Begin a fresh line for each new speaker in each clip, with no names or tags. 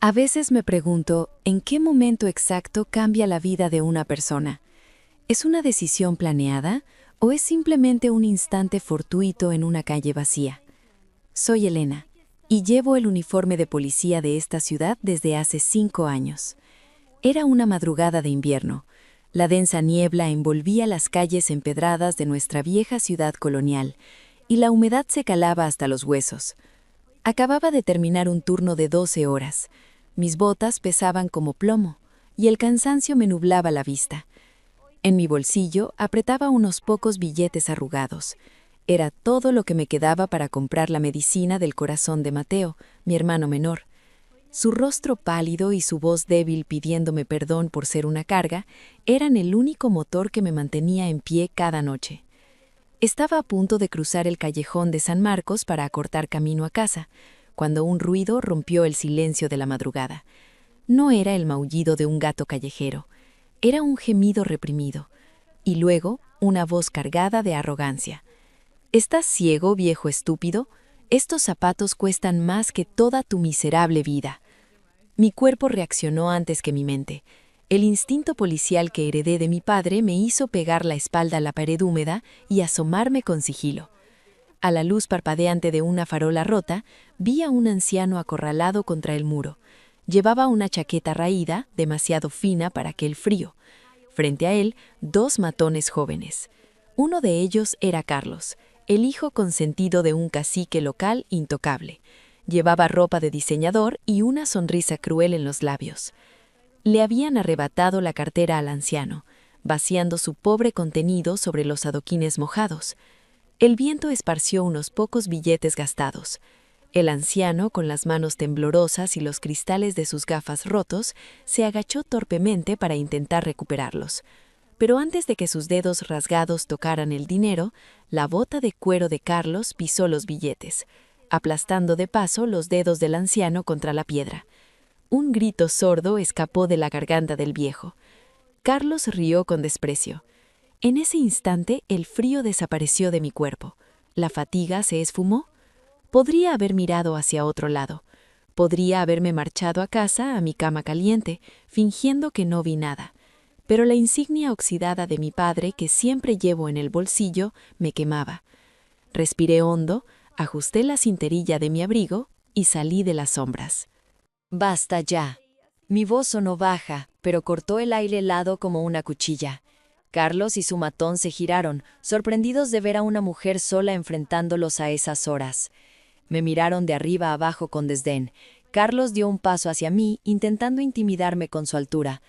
A veces me pregunto, ¿en qué momento exacto cambia la vida de una persona? ¿Es una decisión planeada o es simplemente un instante fortuito en una calle vacía? Soy Elena y llevo el uniforme de policía de esta ciudad desde hace 5 años. Era una madrugada de invierno. La densa niebla envolvía las calles empedradas de nuestra vieja ciudad colonial y la humedad se calaba hasta los huesos. Acababa de terminar un turno de 12 horas. Mis botas pesaban como plomo y el cansancio me nublaba la vista. En mi bolsillo apretaba unos pocos billetes arrugados. Era todo lo que me quedaba para comprar la medicina del corazón de Mateo, mi hermano menor. Su rostro pálido y su voz débil pidiéndome perdón por ser una carga eran el único motor que me mantenía en pie cada noche. Estaba a punto de cruzar el callejón de San Marcos para acortar camino a casa, cuando un ruido rompió el silencio de la madrugada. No era el maullido de un gato callejero, era un gemido reprimido, y luego una voz cargada de arrogancia. ¿Estás ciego, viejo estúpido? Estos zapatos cuestan más que toda tu miserable vida. Mi cuerpo reaccionó antes que mi mente. El instinto policial que heredé de mi padre me hizo pegar la espalda a la pared húmeda y asomarme con sigilo. A la luz parpadeante de una farola rota, vi a un anciano acorralado contra el muro. Llevaba una chaqueta raída, demasiado fina para aquel frío. Frente a él, 2 matones jóvenes. Uno de ellos era Carlos, el hijo consentido de un cacique local intocable. Llevaba ropa de diseñador y una sonrisa cruel en los labios. Le habían arrebatado la cartera al anciano, vaciando su pobre contenido sobre los adoquines mojados. El viento esparció unos pocos billetes gastados. El anciano, con las manos temblorosas y los cristales de sus gafas rotos, se agachó torpemente para intentar recuperarlos. Pero antes de que sus dedos rasgados tocaran el dinero, la bota de cuero de Carlos pisó los billetes, aplastando de paso los dedos del anciano contra la piedra. Un grito sordo escapó de la garganta del viejo. Carlos rió con desprecio. En ese instante el frío desapareció de mi cuerpo. La fatiga se esfumó. Podría haber mirado hacia otro lado. Podría haberme marchado a casa, a mi cama caliente, fingiendo que no vi nada. Pero la insignia oxidada de mi padre, que siempre llevo en el bolsillo, me quemaba. Respiré hondo, ajusté la cinterilla de mi abrigo y salí de las sombras.
Basta ya. Mi voz sonó baja, pero cortó el aire helado como una cuchilla. Carlos y su matón se giraron, sorprendidos de ver a una mujer sola enfrentándolos a esas horas. Me miraron de arriba a abajo con desdén. Carlos dio un paso hacia mí, intentando intimidarme con su altura.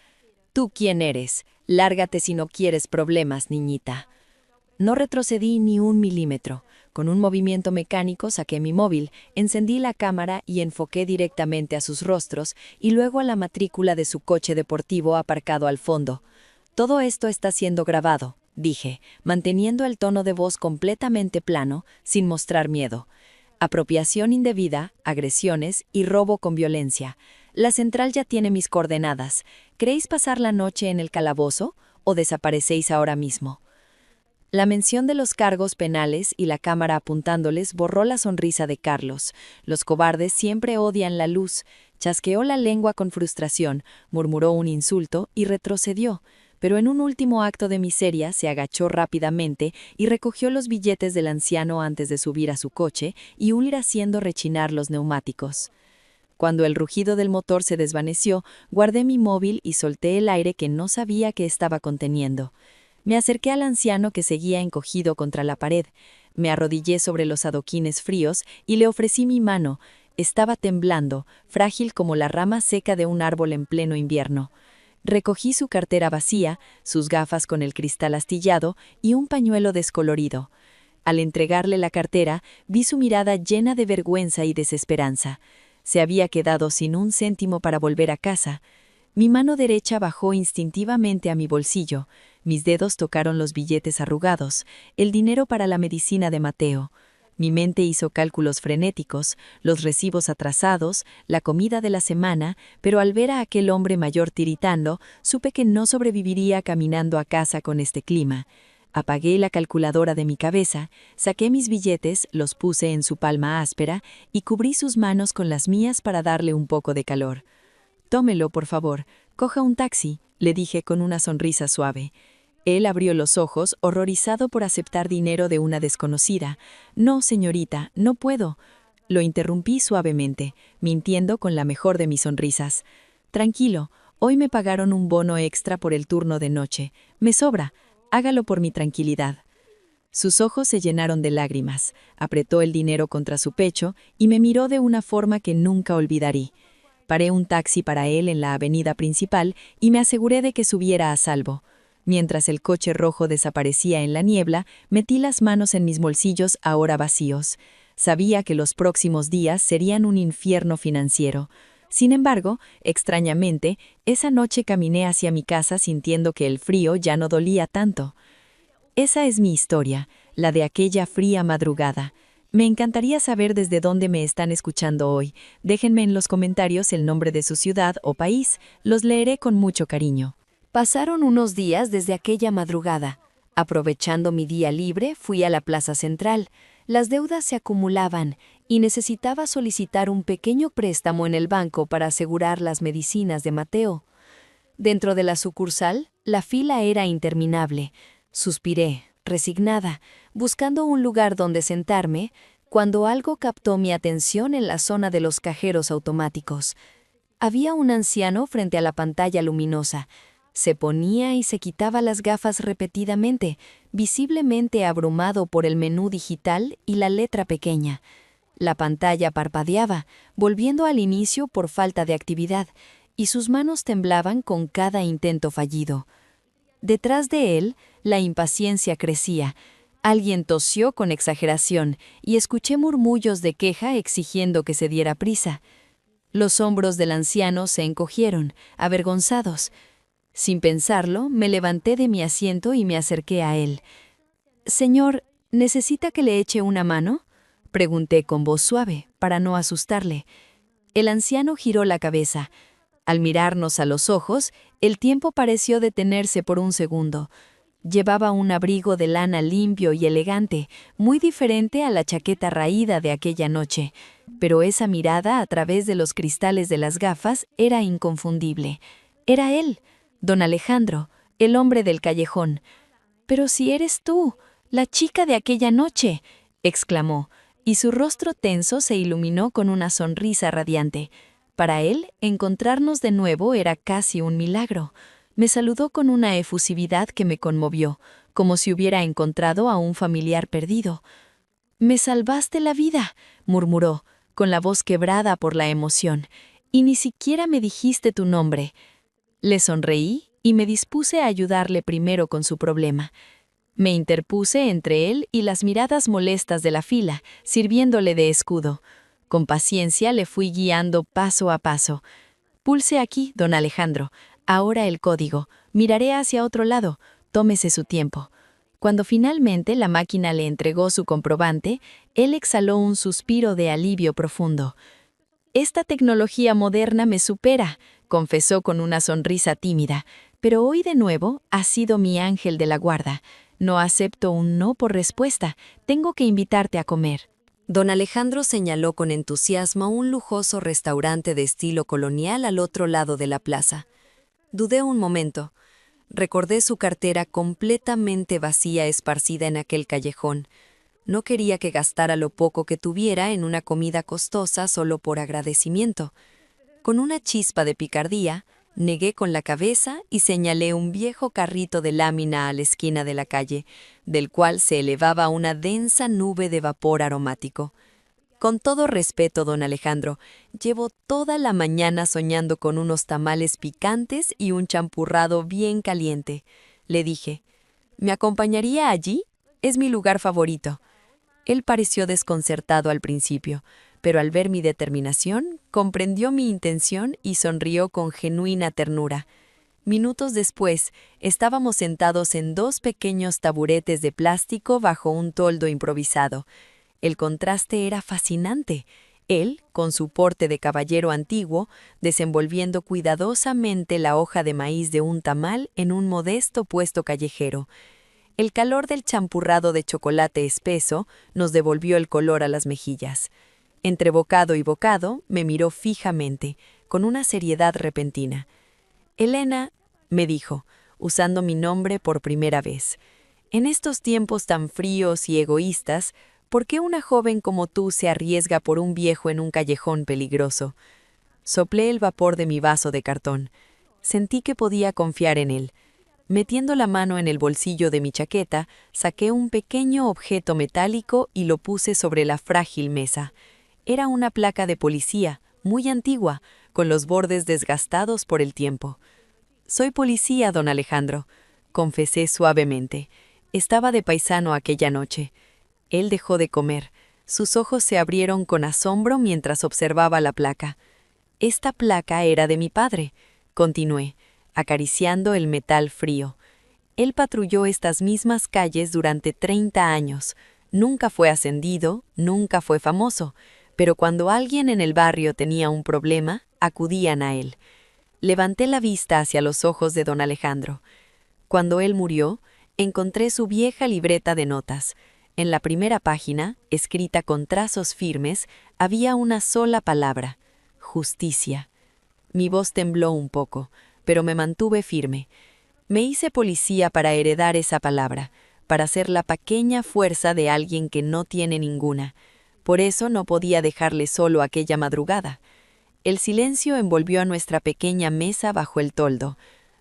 «¿Tú quién eres? Lárgate si no quieres problemas, niñita». No retrocedí ni un milímetro. Con un movimiento mecánico saqué mi móvil, encendí la cámara y enfoqué directamente a sus rostros y luego a la matrícula de su coche deportivo aparcado al fondo. «Todo esto está siendo grabado», dije, manteniendo el tono de voz completamente plano, sin mostrar miedo. «Apropiación indebida, agresiones y robo con violencia. La central ya tiene mis coordenadas. ¿Queréis pasar la noche en el calabozo o desaparecéis ahora mismo?» La mención de los cargos penales y la cámara apuntándoles borró la sonrisa de Carlos. Los cobardes siempre odian la luz. Chasqueó la lengua con frustración, murmuró un insulto y retrocedió. Pero en un último acto de miseria se agachó rápidamente y recogió los billetes del anciano antes de subir a su coche y huir haciendo rechinar los neumáticos. Cuando el rugido del motor se desvaneció, guardé mi móvil y solté el aire que no sabía que estaba conteniendo. Me acerqué al anciano que seguía encogido contra la pared. Me arrodillé sobre los adoquines fríos y le ofrecí mi mano. Estaba temblando, frágil como la rama seca de un árbol en pleno invierno. Recogí su cartera vacía, sus gafas con el cristal astillado y un pañuelo descolorido. Al entregarle la cartera, vi su mirada llena de vergüenza y desesperanza. Se había quedado sin un céntimo para volver a casa. Mi mano derecha bajó instintivamente a mi bolsillo. Mis dedos tocaron los billetes arrugados, el dinero para la medicina de Mateo. Mi mente hizo cálculos frenéticos, los recibos atrasados, la comida de la semana, pero al ver a aquel hombre mayor tiritando, supe que no sobreviviría caminando a casa con este clima. Apagué la calculadora de mi cabeza, saqué mis billetes, los puse en su palma áspera y cubrí sus manos con las mías para darle un poco de calor.
Tómelo, por favor. Coja un taxi, le dije con una sonrisa suave. Él abrió los ojos, horrorizado por aceptar dinero de una desconocida. No, señorita, no puedo. Lo interrumpí suavemente, mintiendo con la mejor de mis sonrisas. Tranquilo, hoy me pagaron un bono extra por el turno de noche. Me sobra. Hágalo por mi tranquilidad. Sus ojos se llenaron de lágrimas, apretó el dinero contra su pecho y me miró de una forma que nunca olvidaré. Paré un taxi para él en la avenida principal y me aseguré de que subiera a salvo. Mientras el coche rojo desaparecía en la niebla, metí las manos en mis bolsillos ahora vacíos. Sabía que los próximos días serían un infierno financiero. Sin embargo, extrañamente, esa noche caminé hacia mi casa sintiendo que el frío ya no dolía tanto. Esa es mi historia, la de aquella fría madrugada. Me encantaría saber desde dónde me están escuchando hoy. Déjenme en los comentarios el nombre de su ciudad o país. Los leeré con mucho cariño.
Pasaron unos días desde aquella madrugada. Aprovechando mi día libre, fui a la plaza central. Las deudas se acumulaban y necesitaba solicitar un pequeño préstamo en el banco para asegurar las medicinas de Mateo. Dentro de la sucursal, la fila era interminable. Suspiré, resignada, buscando un lugar donde sentarme, cuando algo captó mi atención en la zona de los cajeros automáticos. Había un anciano frente a la pantalla luminosa. Se ponía y se quitaba las gafas repetidamente, visiblemente abrumado por el menú digital y la letra pequeña. La pantalla parpadeaba, volviendo al inicio por falta de actividad, y sus manos temblaban con cada intento fallido. Detrás de él, la impaciencia crecía. Alguien tosió con exageración y escuché murmullos de queja exigiendo que se diera prisa. Los hombros del anciano se encogieron, avergonzados. Sin pensarlo, me levanté de mi asiento y me acerqué a él. «Señor, ¿necesita que le eche una mano?», pregunté con voz suave, para no asustarle. El anciano giró la cabeza. Al mirarnos a los ojos, el tiempo pareció detenerse por un segundo. Llevaba un abrigo de lana limpio y elegante, muy diferente a la chaqueta raída de aquella noche, pero esa mirada a través de los cristales de las gafas era inconfundible. Era él, don Alejandro, el hombre del callejón. «Pero si eres tú, la chica de aquella noche», exclamó, y su rostro tenso se iluminó con una sonrisa radiante. Para él, encontrarnos de nuevo era casi un milagro. Me saludó con una efusividad que me conmovió, como si hubiera encontrado a un familiar perdido. «Me salvaste la vida», murmuró, con la voz quebrada por la emoción, «y ni siquiera me dijiste tu nombre». Le sonreí y me dispuse a ayudarle primero con su problema. Me interpuse entre él y las miradas molestas de la fila, sirviéndole de escudo. Con paciencia le fui guiando paso a paso. «Pulse aquí, don Alejandro. Ahora el código. Miraré hacia otro lado. Tómese su tiempo». Cuando finalmente la máquina le entregó su comprobante, él exhaló un suspiro de alivio profundo. «Esta tecnología moderna me supera», confesó con una sonrisa tímida, «pero hoy de nuevo has sido mi ángel de la guarda. No acepto un no por respuesta. Tengo que invitarte a comer». Don Alejandro señaló con entusiasmo un lujoso restaurante de estilo colonial al otro lado de la plaza. Dudé un momento. Recordé su cartera completamente vacía esparcida en aquel callejón. No quería que gastara lo poco que tuviera en una comida costosa solo por agradecimiento. Con una chispa de picardía, negué con la cabeza y señalé un viejo carrito de lámina a la esquina de la calle, del cual se elevaba una densa nube de vapor aromático. «Con todo respeto, don Alejandro, llevo toda la mañana soñando con unos tamales picantes y un champurrado bien caliente», le dije. «¿Me acompañaría allí? Es mi lugar favorito». Él pareció desconcertado al principio, pero al ver mi determinación, comprendió mi intención y sonrió con genuina ternura. Minutos después, estábamos sentados en 2 pequeños taburetes de plástico bajo un toldo improvisado. El contraste era fascinante. Él, con su porte de caballero antiguo, desenvolviendo cuidadosamente la hoja de maíz de un tamal en un modesto puesto callejero. El calor del champurrado de chocolate espeso nos devolvió el color a las mejillas. Entre bocado y bocado, me miró fijamente,
con una seriedad repentina. «Elena», me dijo, usando mi nombre por primera vez, «en estos tiempos tan fríos y egoístas, ¿por qué una joven como tú se arriesga por un viejo en un callejón peligroso?» Soplé el vapor de mi vaso de cartón. Sentí que podía confiar en él. Metiendo la mano en el bolsillo de mi chaqueta, saqué un pequeño objeto metálico y lo puse sobre la frágil mesa. Era una placa de policía, muy antigua, con los bordes desgastados por el tiempo. «Soy policía, don Alejandro», confesé suavemente. Estaba de paisano aquella noche. Él dejó de comer. Sus ojos se abrieron con asombro mientras observaba la placa. «Esta placa era de mi padre», continué, acariciando el metal frío. «Él patrulló estas mismas calles durante 30 años. Nunca fue ascendido, nunca fue famoso, pero cuando alguien en el barrio tenía un problema, acudían a él». Levanté la vista hacia los ojos de don Alejandro. Cuando él murió, encontré su vieja libreta de notas. En la primera página, escrita con trazos firmes, había una sola palabra: justicia. Mi voz tembló un poco, pero me mantuve firme. Me hice policía para heredar esa palabra, para ser la pequeña fuerza de alguien que no tiene ninguna. Por eso no podía dejarle solo aquella madrugada. El silencio envolvió a nuestra pequeña mesa bajo el toldo.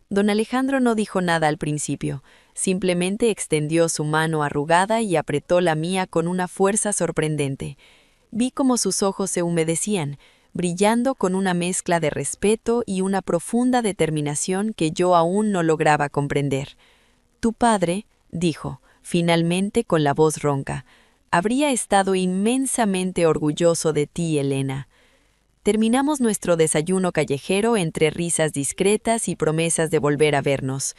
Don Alejandro no dijo nada al principio, simplemente extendió su mano arrugada y apretó la mía con una fuerza sorprendente. Vi cómo sus ojos se humedecían, brillando con una mezcla de respeto y una profunda determinación que yo aún no lograba comprender. «Tu padre», dijo, finalmente con la voz ronca, «habría estado inmensamente orgulloso de ti, Elena». Terminamos nuestro desayuno callejero entre risas discretas y promesas de volver a vernos.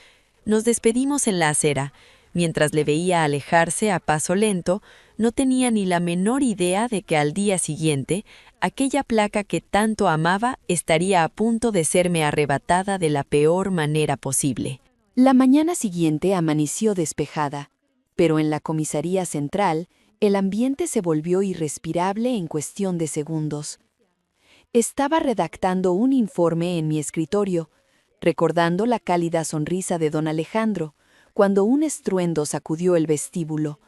Nos despedimos en la acera. Mientras le veía alejarse a paso lento, no tenía ni la menor idea de que al día siguiente, aquella placa que tanto amaba estaría a punto de serme arrebatada de la peor manera posible.
La mañana siguiente amaneció despejada, pero en la comisaría central, el ambiente se volvió irrespirable en cuestión de segundos. Estaba redactando un informe en mi escritorio, recordando la cálida sonrisa de don Alejandro, cuando un estruendo sacudió el vestíbulo.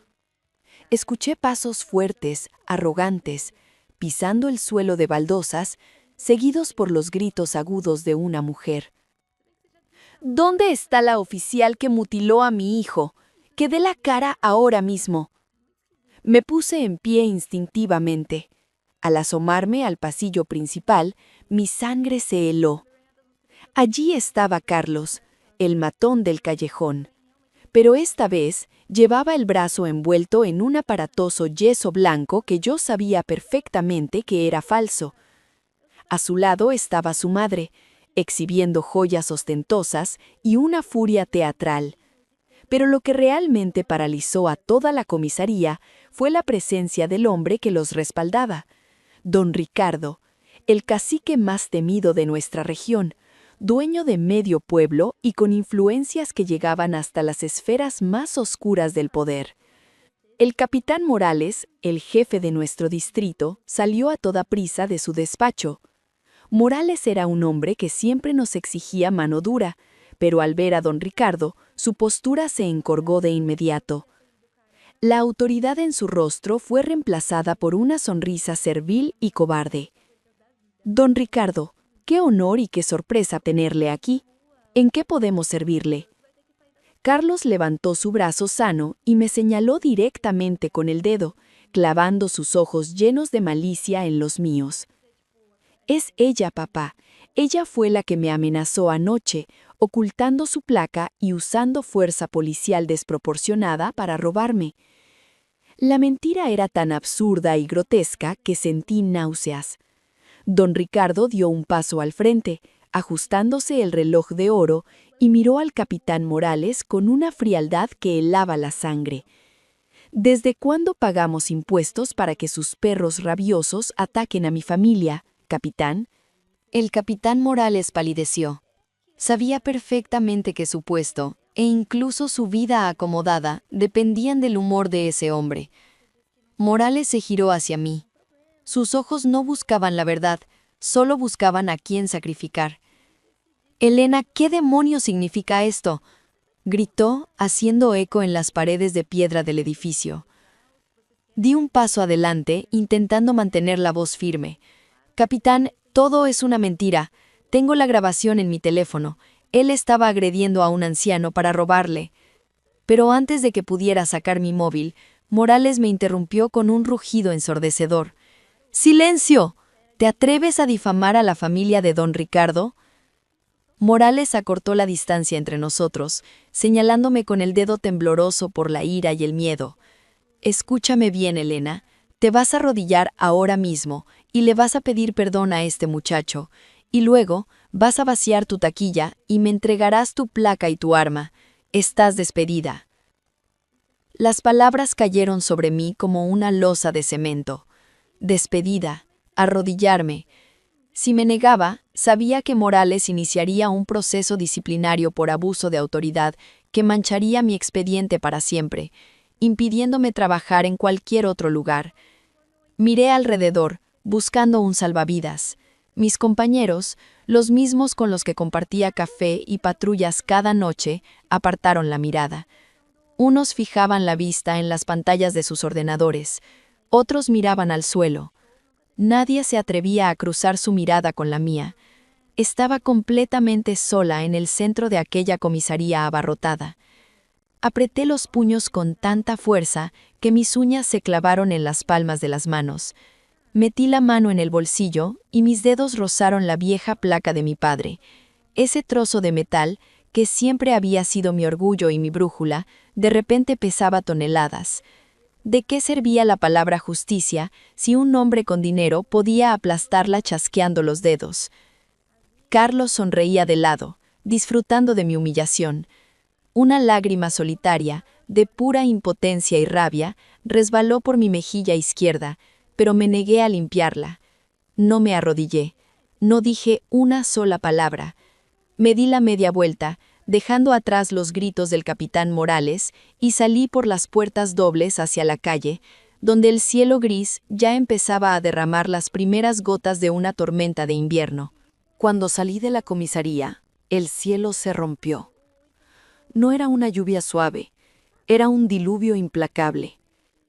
Escuché pasos fuertes, arrogantes, pisando el suelo de baldosas, seguidos por los gritos agudos de una mujer. «¿Dónde está la oficial que mutiló a mi hijo? ¡Que dé la cara ahora mismo!». Me puse en pie instintivamente. Al asomarme al pasillo principal, mi sangre se heló. Allí estaba Carlos, el matón del callejón. Pero esta vez llevaba el brazo envuelto en un aparatoso yeso blanco que yo sabía perfectamente que era falso. A su lado estaba su madre, exhibiendo joyas ostentosas y una furia teatral. Pero lo que realmente paralizó a toda la comisaría fue la presencia del hombre que los respaldaba. Don Ricardo, el cacique más temido de nuestra región, dueño de medio pueblo y con influencias que llegaban hasta las esferas más oscuras del poder. El capitán Morales, el jefe de nuestro distrito, salió a toda prisa de su despacho. Morales era un hombre que siempre nos exigía mano dura, pero al ver a don Ricardo, su postura se encorvó de inmediato. La autoridad en su rostro fue reemplazada por una sonrisa servil y cobarde. «Don Ricardo, qué honor y qué sorpresa tenerle aquí. ¿En qué podemos servirle?». Carlos levantó su brazo sano y me señaló directamente con el dedo, clavando sus ojos llenos de malicia en los míos. «Es ella, papá. Ella fue la que me amenazó anoche, ocultando su placa y usando fuerza policial desproporcionada para robarme». La mentira era tan absurda y grotesca que sentí náuseas. Don Ricardo dio un paso al frente, ajustándose el reloj de oro, y miró al capitán Morales con una frialdad que helaba la sangre. «¿Desde cuándo pagamos impuestos para que sus perros rabiosos ataquen a mi familia, capitán?».
El capitán Morales palideció. Sabía perfectamente que su puesto, e incluso su vida acomodada, dependían del humor de ese hombre. Morales se giró hacia mí. Sus ojos no buscaban la verdad,
solo buscaban a quién sacrificar. «Elena, ¿qué demonios significa esto?», gritó, haciendo eco en las paredes de piedra del edificio. Di un paso adelante, intentando mantener la voz firme. «Capitán, todo es una mentira. Tengo la grabación en mi teléfono. Él estaba agrediendo a un anciano para robarle». Pero antes de que pudiera sacar mi móvil, Morales me interrumpió con un rugido ensordecedor. «¡Silencio! ¿Te atreves a difamar a la familia de don Ricardo?». Morales acortó la distancia entre nosotros, señalándome con el dedo tembloroso por la ira y el miedo. «Escúchame bien, Elena. Te vas a arrodillar ahora mismo y le vas a pedir perdón a este muchacho, y luego vas a vaciar tu taquilla y me entregarás tu placa y tu arma. Estás despedida». Las palabras cayeron sobre mí como una losa de cemento. Despedida, arrodillarme. Si me negaba, sabía que Morales iniciaría un proceso disciplinario por abuso de autoridad que mancharía mi expediente para siempre, impidiéndome trabajar en cualquier otro lugar. Miré alrededor, buscando un salvavidas. Mis compañeros, los mismos con los que compartía café y patrullas cada noche, apartaron la mirada. Unos fijaban la vista en las pantallas de sus ordenadores, otros miraban al suelo. Nadie se atrevía a cruzar su mirada con la mía. Estaba completamente sola en el centro de aquella comisaría abarrotada. Apreté los puños con tanta fuerza que mis uñas se clavaron en las palmas de las manos. Metí la mano en el bolsillo y mis dedos rozaron la vieja placa de mi padre. Ese trozo de metal, que siempre había sido mi orgullo y mi brújula, de repente pesaba toneladas. ¿De qué servía la palabra justicia si un hombre con dinero podía aplastarla chasqueando los dedos? Carlos sonreía de lado, disfrutando de mi humillación. Una lágrima solitaria, de pura impotencia y rabia, resbaló por mi mejilla izquierda, pero me negué a limpiarla. No me arrodillé, no dije una sola palabra. Me di la media vuelta, dejando atrás los gritos del capitán Morales, y salí por las puertas dobles hacia la calle, donde el cielo gris ya empezaba a derramar las primeras gotas de una tormenta de invierno. Cuando salí de la comisaría, el cielo se rompió. No era una lluvia suave, era un diluvio implacable,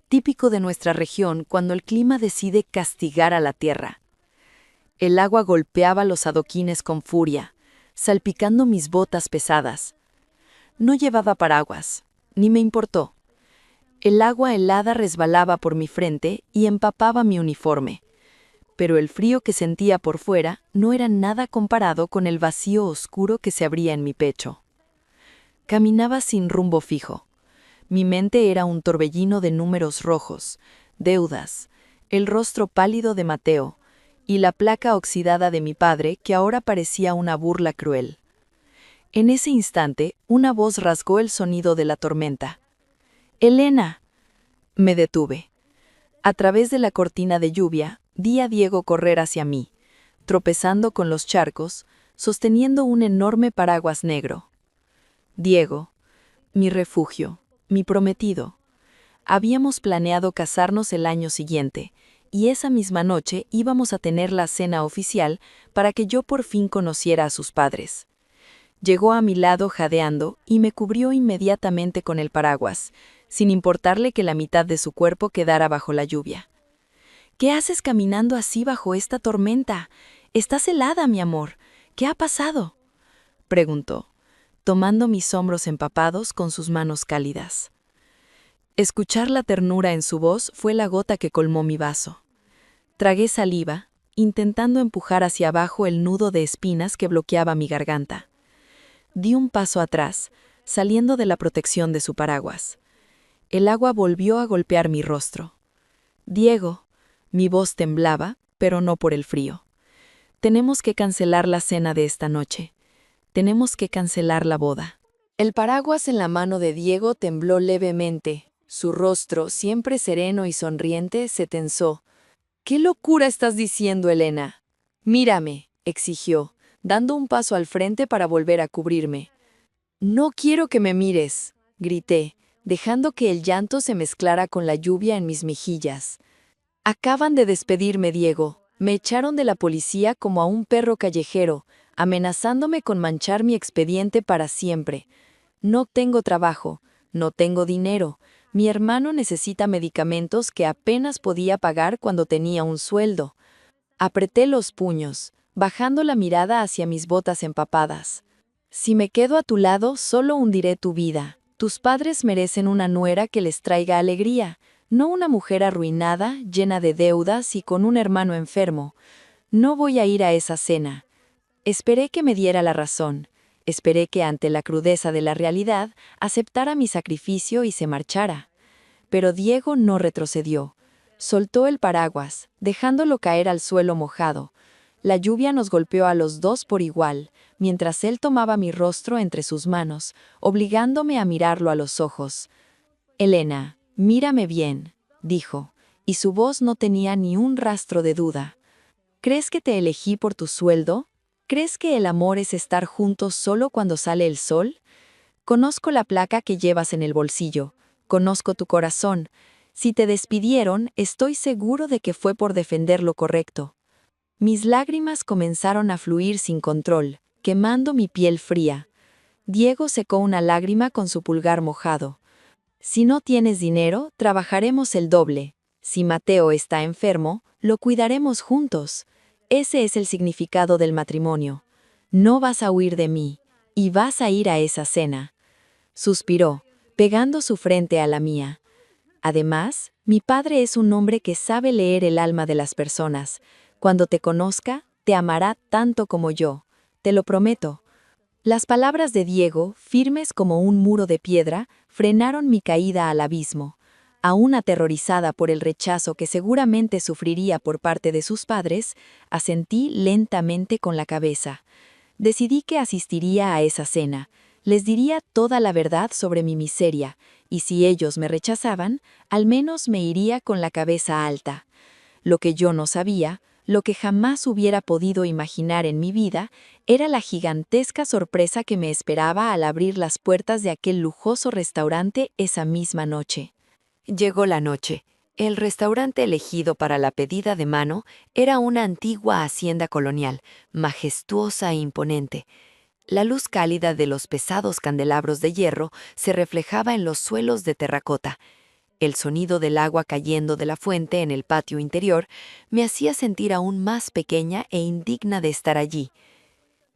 típico de nuestra región cuando el clima decide castigar a la tierra. El agua golpeaba los adoquines con furia, salpicando mis botas pesadas. No llevaba paraguas, ni me importó. El agua helada resbalaba por mi frente y empapaba mi uniforme, pero el frío que sentía por fuera no era nada comparado con el vacío oscuro que se abría en mi pecho. Caminaba sin rumbo fijo. Mi mente era un torbellino de números rojos, deudas, el rostro pálido de Mateo, y la placa oxidada de mi padre que ahora parecía una burla cruel. En ese instante, una voz rasgó el sonido de la tormenta. «¡Elena!». Me detuve. A través de la cortina de lluvia, vi a Diego correr hacia mí, tropezando con los charcos, sosteniendo un enorme paraguas negro. Diego, mi refugio, mi prometido. Habíamos planeado casarnos el año siguiente, y esa misma noche íbamos a tener la cena oficial para que yo por fin conociera a sus padres. Llegó a mi lado jadeando y me cubrió inmediatamente con el paraguas, sin importarle que la mitad de su cuerpo quedara bajo la lluvia. «¿Qué haces caminando así bajo esta tormenta? Estás helada, mi amor. ¿Qué ha pasado?», preguntó, tomando mis hombros empapados con sus manos cálidas. Escuchar la ternura en su voz fue la gota que colmó mi vaso. Tragué saliva, intentando empujar hacia abajo el nudo de espinas que bloqueaba mi garganta. Di un paso atrás, saliendo de la protección de su paraguas. El agua volvió a golpear mi rostro. «Diego», mi voz temblaba, pero no por el frío. «Tenemos que cancelar la cena de esta noche. Tenemos que cancelar la boda». El paraguas en la mano de Diego tembló levemente. Su rostro, siempre sereno y sonriente, se tensó. «¿Qué locura estás diciendo, Elena?». «Mírame», exigió, dando un paso al frente para volver a cubrirme. «No quiero que me mires», grité, dejando que el llanto se mezclara con la lluvia en mis mejillas. «Acaban de despedirme, Diego. Me echaron de la policía como a un perro callejero, amenazándome con manchar mi expediente para siempre. No tengo trabajo, no tengo dinero. Mi hermano necesita medicamentos que apenas podía pagar cuando tenía un sueldo. Apreté los puños, bajando la mirada hacia mis botas empapadas. Si me quedo a tu lado, solo hundiré tu vida. Tus padres merecen una nuera que les traiga alegría, no una mujer arruinada, llena de deudas y con un hermano enfermo. No voy a ir a esa cena. Esperé que me diera la razón. Esperé que ante la crudeza de la realidad aceptara mi sacrificio y se marchara. Pero Diego no retrocedió. Soltó el paraguas, dejándolo caer al suelo mojado. La lluvia nos golpeó a los dos por igual, mientras él tomaba mi rostro entre sus manos, obligándome a mirarlo a los ojos. «Elena, mírame bien», dijo, y su voz no tenía ni un rastro de duda. «¿Crees que te elegí por tu sueldo? ¿Crees que el amor es estar juntos solo cuando sale el sol? Conozco la placa que llevas en el bolsillo, conozco tu corazón. Si te despidieron, estoy seguro de que fue por defender lo correcto». Mis lágrimas comenzaron a fluir sin control, quemando mi piel fría. Diego secó una lágrima con su pulgar mojado. «Si no tienes dinero, trabajaremos el doble. Si Mateo está enfermo, lo cuidaremos juntos. Ese es el significado del matrimonio. No vas a huir de mí, y vas a ir a esa cena». Suspiró, pegando su frente a la mía. «Además, mi padre es un hombre que sabe leer el alma de las personas. Cuando te conozca, te amará tanto como yo. Te lo prometo». Las palabras de Diego, firmes como un muro de piedra, frenaron mi caída al abismo. Aún aterrorizada por el rechazo que seguramente sufriría por parte de sus padres, asentí lentamente con la cabeza. Decidí que asistiría a esa cena. Les diría toda la verdad sobre mi miseria, y si ellos me rechazaban, al menos me iría con la cabeza alta. Lo que yo no sabía, lo que jamás hubiera podido imaginar en mi vida, era la gigantesca sorpresa que me esperaba al abrir las puertas de aquel lujoso restaurante esa misma noche. Llegó la noche. El restaurante elegido para la pedida de mano era una antigua hacienda colonial, majestuosa e imponente. La luz cálida de los pesados candelabros de hierro se reflejaba en los suelos de terracota. El sonido del agua cayendo de la fuente en el patio interior me hacía sentir aún más pequeña e indigna de estar allí.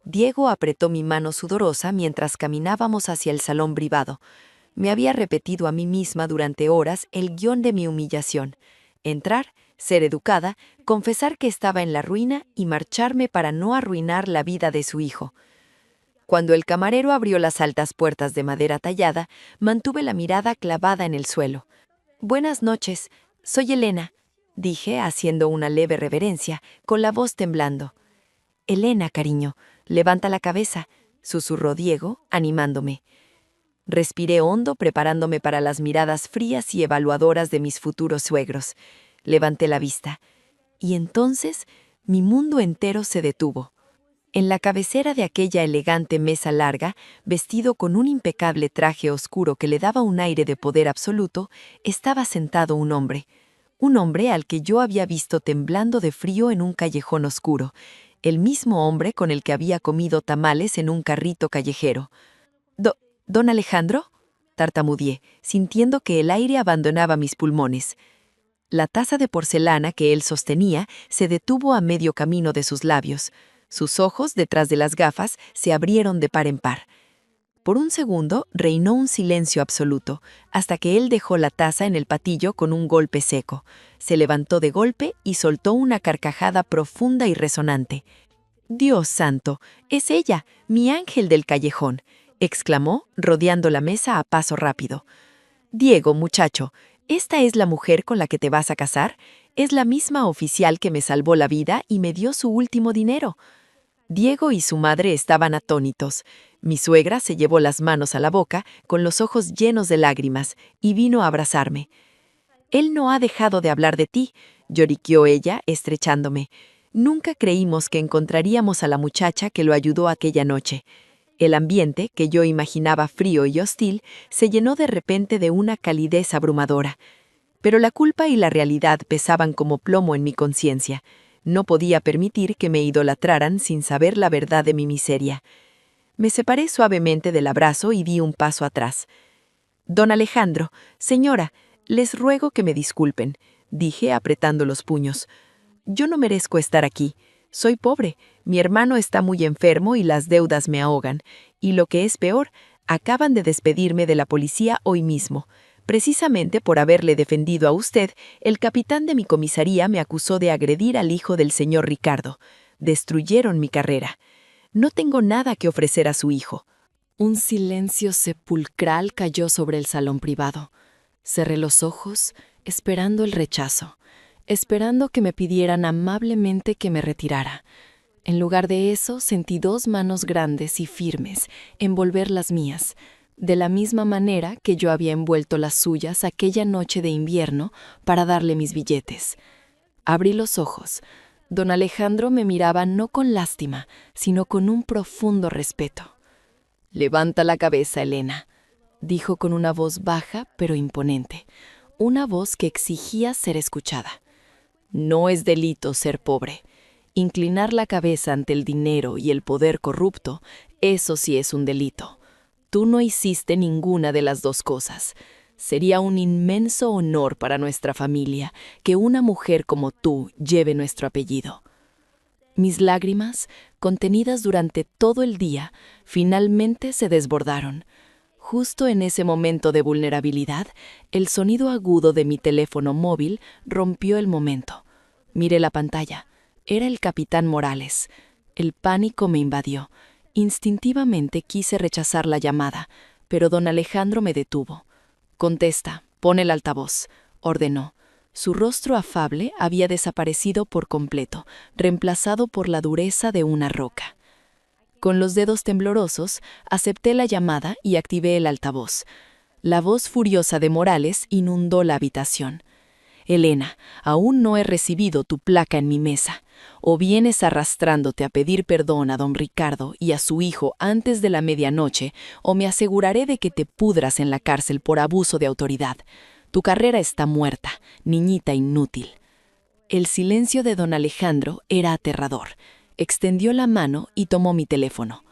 Diego apretó mi mano sudorosa mientras caminábamos hacia el salón privado. Me había repetido a mí misma durante horas el guión de mi humillación: entrar, ser educada, confesar que estaba en la ruina y marcharme para no arruinar la vida de su hijo. Cuando el camarero abrió las altas puertas de madera tallada, mantuve la mirada clavada en el suelo. «Buenas noches, soy Elena», dije, haciendo una leve reverencia, con la voz temblando. «Elena, cariño, levanta la cabeza», susurró Diego, animándome. Respiré hondo, preparándome para las miradas frías y evaluadoras de mis futuros suegros. Levanté la vista. Y entonces, mi mundo entero se detuvo. En la cabecera de aquella elegante mesa larga, vestido con un impecable traje oscuro que le daba un aire de poder absoluto, estaba sentado un hombre al que yo había visto temblando de frío en un callejón oscuro, el mismo hombre con el que había comido tamales en un carrito callejero. «¿Don Alejandro?», tartamudeé, sintiendo que el aire abandonaba mis pulmones. La taza de porcelana que él sostenía se detuvo a medio camino de sus labios. Sus ojos, detrás de las gafas, se abrieron de par en par. Por un segundo reinó un silencio absoluto, hasta que él dejó la taza en el patillo con un golpe seco. Se levantó de golpe y soltó una carcajada profunda y resonante. «Dios santo, es ella, mi ángel del callejón», exclamó, rodeando la mesa a paso rápido. «Diego, muchacho, ¿esta es la mujer con la que te vas a casar? Es la misma oficial que me salvó la vida y me dio su último dinero». Diego y su madre estaban atónitos. Mi suegra se llevó las manos a la boca, con los ojos llenos de lágrimas, y vino a abrazarme. «Él no ha dejado de hablar de ti», lloriqueó ella, estrechándome. «Nunca creímos que encontraríamos a la muchacha que lo ayudó aquella noche». El ambiente, que yo imaginaba frío y hostil, se llenó de repente de una calidez abrumadora. Pero la culpa y la realidad pesaban como plomo en mi conciencia.
No podía permitir que me idolatraran sin saber la verdad de mi miseria. Me separé suavemente del abrazo y di un paso atrás. «Don Alejandro, señora, les ruego que me disculpen», dije apretando los puños. «Yo no merezco estar aquí. Soy pobre, mi hermano está muy enfermo y las deudas me ahogan. Y lo que es peor, acaban de despedirme de la policía hoy mismo. Precisamente por haberle defendido a usted, el capitán de mi comisaría me acusó de agredir al hijo del señor Ricardo. Destruyeron mi carrera. No tengo nada que ofrecer a su hijo».
Un silencio sepulcral cayó sobre el salón privado. Cerré los ojos, esperando el rechazo, esperando que me pidieran amablemente que me retirara. En lugar de eso, sentí dos manos grandes y firmes envolver las mías, de la misma manera que yo había envuelto las suyas aquella noche de invierno para darle mis billetes. Abrí los ojos. Don Alejandro me miraba no con lástima, sino con un profundo respeto. «Levanta la cabeza, Elena», dijo con una voz baja pero imponente, una voz que exigía ser escuchada. «No es delito ser pobre. Inclinar la cabeza ante el dinero y el poder corrupto, eso sí es un delito. Tú no hiciste ninguna de las dos cosas. Sería un inmenso honor para nuestra familia que una mujer como tú lleve nuestro apellido». Mis lágrimas, contenidas durante todo el día, finalmente se desbordaron. Justo en ese momento de vulnerabilidad, el sonido agudo de mi teléfono móvil rompió el momento. Miré la pantalla. Era el capitán Morales. El pánico me invadió. Instintivamente quise rechazar la llamada, pero don Alejandro me detuvo. «Contesta, pon el altavoz», ordenó. Su rostro afable había desaparecido por completo, reemplazado por la dureza de una roca. Con los dedos temblorosos, acepté la llamada y activé el altavoz. La voz furiosa de Morales inundó la habitación. «Elena, aún no he recibido tu placa en mi mesa. O vienes arrastrándote a pedir perdón a don Ricardo y a su hijo antes de la medianoche, o me aseguraré de que te pudras en la cárcel por abuso de autoridad. Tu carrera está muerta, niñita inútil». El silencio de don Alejandro era aterrador. Extendió la mano y tomó mi teléfono.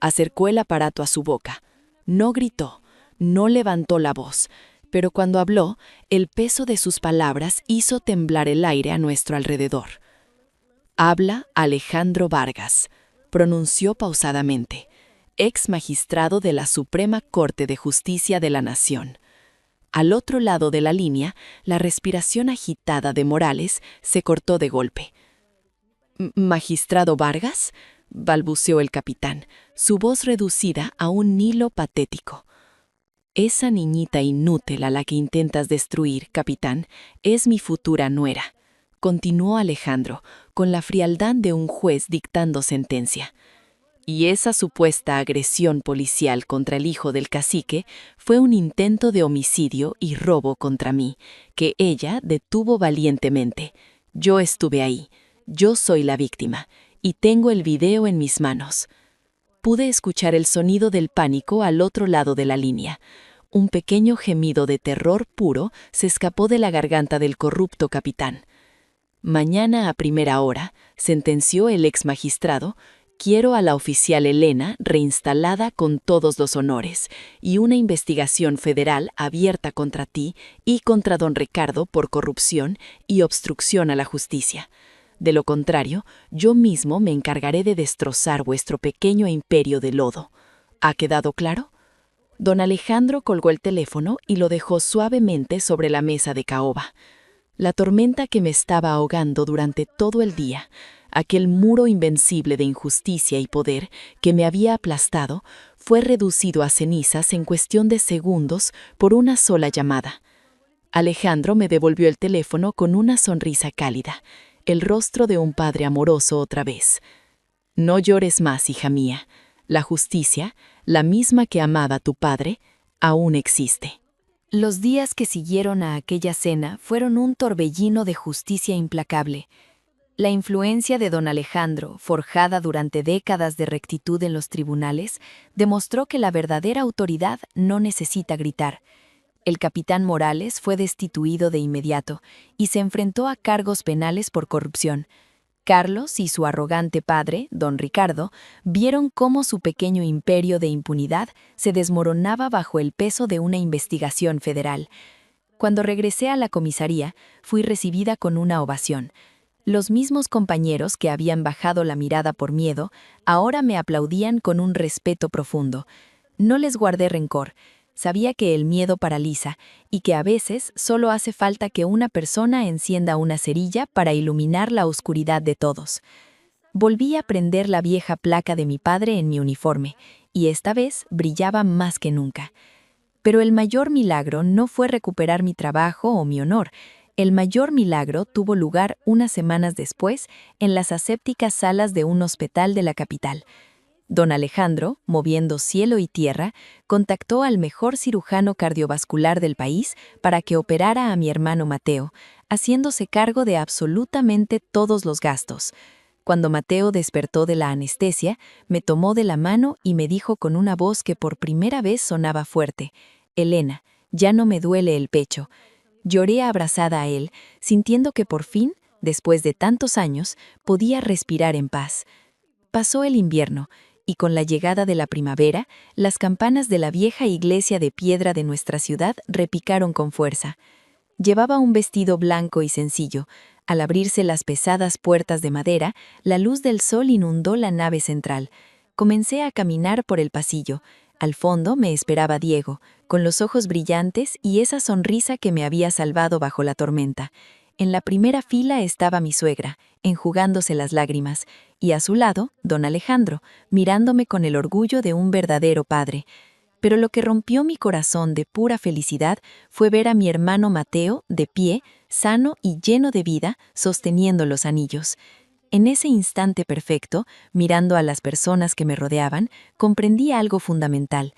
Acercó el aparato a su boca. No gritó, no levantó la voz, pero cuando habló, el peso de sus palabras hizo temblar el aire a nuestro alrededor. «Habla Alejandro Vargas», pronunció pausadamente, ex magistrado de la Suprema Corte de Justicia de la Nación. Al otro lado de la línea, la respiración agitada de Morales se cortó de golpe. «¿Magistrado Vargas?», balbuceó el capitán, su voz reducida a un hilo patético. «Esa niñita inútil a la que intentas destruir, capitán, es mi futura nuera», continuó Alejandro, con la frialdad de un juez dictando sentencia. «Y esa supuesta agresión policial contra el hijo del cacique fue un intento de homicidio y robo contra mí, que ella detuvo valientemente. Yo estuve ahí, yo soy la víctima, y tengo el video en mis manos». Pude escuchar el sonido del pánico al otro lado de la línea. Un pequeño gemido de terror puro se escapó de la garganta del corrupto capitán. «Mañana a primera hora», sentenció el ex magistrado, «quiero a la oficial Elena reinstalada con todos los honores y una investigación federal abierta contra ti y contra don Ricardo por corrupción y obstrucción a la justicia. De lo contrario, yo mismo me encargaré de destrozar vuestro pequeño imperio de lodo. ¿Ha quedado claro?». Don Alejandro colgó el teléfono y lo dejó suavemente sobre la mesa de caoba. La tormenta que me estaba ahogando durante todo el día, aquel muro invencible de injusticia y poder que me había aplastado, fue reducido a cenizas en cuestión de segundos por una sola llamada. Alejandro me devolvió el teléfono con una sonrisa cálida, el rostro de un padre amoroso otra vez. «No llores más, hija mía. La justicia, la misma que amaba a tu padre, aún existe». Los días que siguieron a aquella cena fueron un torbellino de justicia implacable. La influencia de don Alejandro, forjada durante décadas de rectitud en los tribunales, demostró que la verdadera autoridad no necesita gritar. El capitán Morales fue destituido de inmediato y se enfrentó a cargos penales por corrupción.
Carlos y su arrogante padre, don Ricardo, vieron cómo su pequeño imperio de impunidad se desmoronaba bajo el peso de una investigación federal. Cuando regresé a la comisaría, fui recibida con una ovación. Los mismos compañeros que habían bajado la mirada por miedo, ahora me aplaudían con un respeto profundo. No les guardé rencor. Sabía que el miedo paraliza y que a veces solo hace falta que una persona encienda una cerilla para iluminar la oscuridad de todos. Volví a prender la vieja placa de mi padre en mi uniforme, y esta vez brillaba más que nunca. Pero el mayor milagro no fue recuperar mi trabajo o mi honor. El mayor milagro tuvo lugar unas semanas después en las asépticas salas de un hospital de la capital. Don Alejandro, moviendo cielo y tierra, contactó al mejor cirujano cardiovascular del país para que operara a mi hermano Mateo, haciéndose cargo de absolutamente todos los gastos. Cuando Mateo despertó de la anestesia, me tomó de la mano y me dijo con una voz que por primera vez sonaba fuerte: «Elena, ya no me duele el pecho». Lloré abrazada a él, sintiendo que por fin, después de tantos años, podía respirar en paz. Pasó el invierno, y con la llegada de la primavera, las campanas de la vieja iglesia de piedra de nuestra ciudad repicaron con fuerza. Llevaba un vestido blanco y sencillo. Al abrirse las pesadas puertas de madera, la luz del sol inundó la nave central. Comencé a caminar por el pasillo. Al fondo me esperaba Diego, con los ojos brillantes y esa sonrisa que me había salvado bajo la tormenta. En la primera fila estaba mi suegra, enjugándose las lágrimas, y a su lado, don Alejandro, mirándome con el orgullo de un verdadero padre. Pero lo que rompió mi corazón de pura felicidad fue ver a mi hermano Mateo, de pie, sano y lleno de vida, sosteniendo los anillos. En ese instante perfecto, mirando a las personas que me rodeaban, comprendí algo fundamental.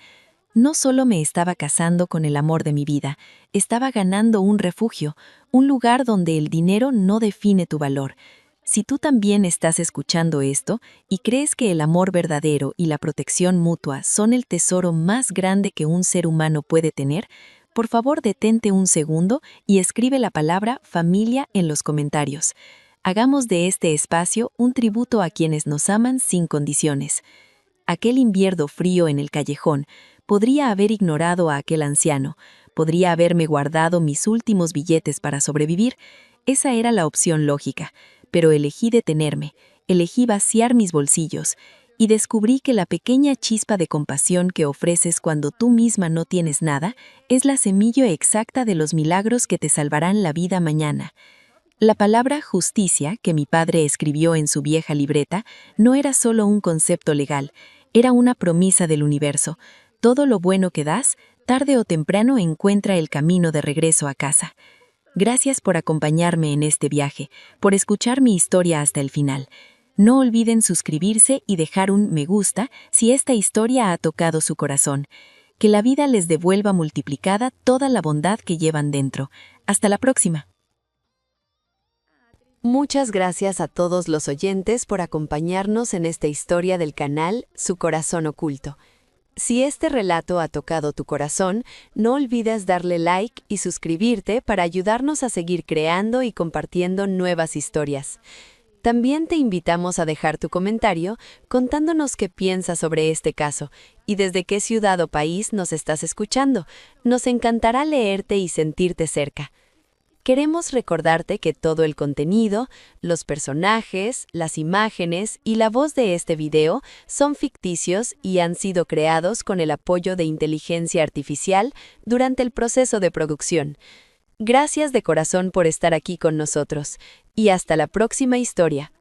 No solo me estaba casando con el amor de mi vida, estaba ganando un refugio, un lugar donde el dinero no define tu valor. Si tú también estás escuchando esto y crees que el amor verdadero y la protección mutua son el tesoro más grande que un ser humano puede tener, por favor detente un segundo y escribe la palabra familia en los comentarios. Hagamos de este espacio un tributo a quienes nos aman sin condiciones. Aquel invierno frío en el callejón, podría haber ignorado a aquel anciano, podría haberme guardado mis últimos billetes para sobrevivir. Esa era la opción lógica, pero elegí detenerme, elegí vaciar mis bolsillos, y descubrí que la pequeña chispa de compasión que ofreces cuando tú misma no tienes nada es la semilla exacta de los milagros que te salvarán la vida mañana. La palabra justicia que mi padre escribió en su vieja libreta no era solo un concepto legal, era una promesa del universo. Todo lo bueno que das, tarde o temprano encuentra el camino de regreso a casa. Gracias por acompañarme en este viaje, por escuchar mi historia hasta el final. No olviden suscribirse y dejar un me gusta si esta historia ha tocado su corazón. Que la vida les devuelva multiplicada toda la bondad que llevan dentro. Hasta la próxima.
Muchas gracias a todos los oyentes por acompañarnos en esta historia del canal Su Corazón Oculto. Si este relato ha tocado tu corazón, no olvides darle like y suscribirte para ayudarnos a seguir creando y compartiendo nuevas historias. También te invitamos a dejar tu comentario contándonos qué piensas sobre este caso y desde qué ciudad o país nos estás escuchando. Nos encantará leerte y sentirte cerca. Queremos recordarte que todo el contenido, los personajes, las imágenes y la voz de este video son ficticios y han sido creados con el apoyo de inteligencia artificial durante el proceso de producción. Gracias de corazón por estar aquí con nosotros y hasta la próxima historia.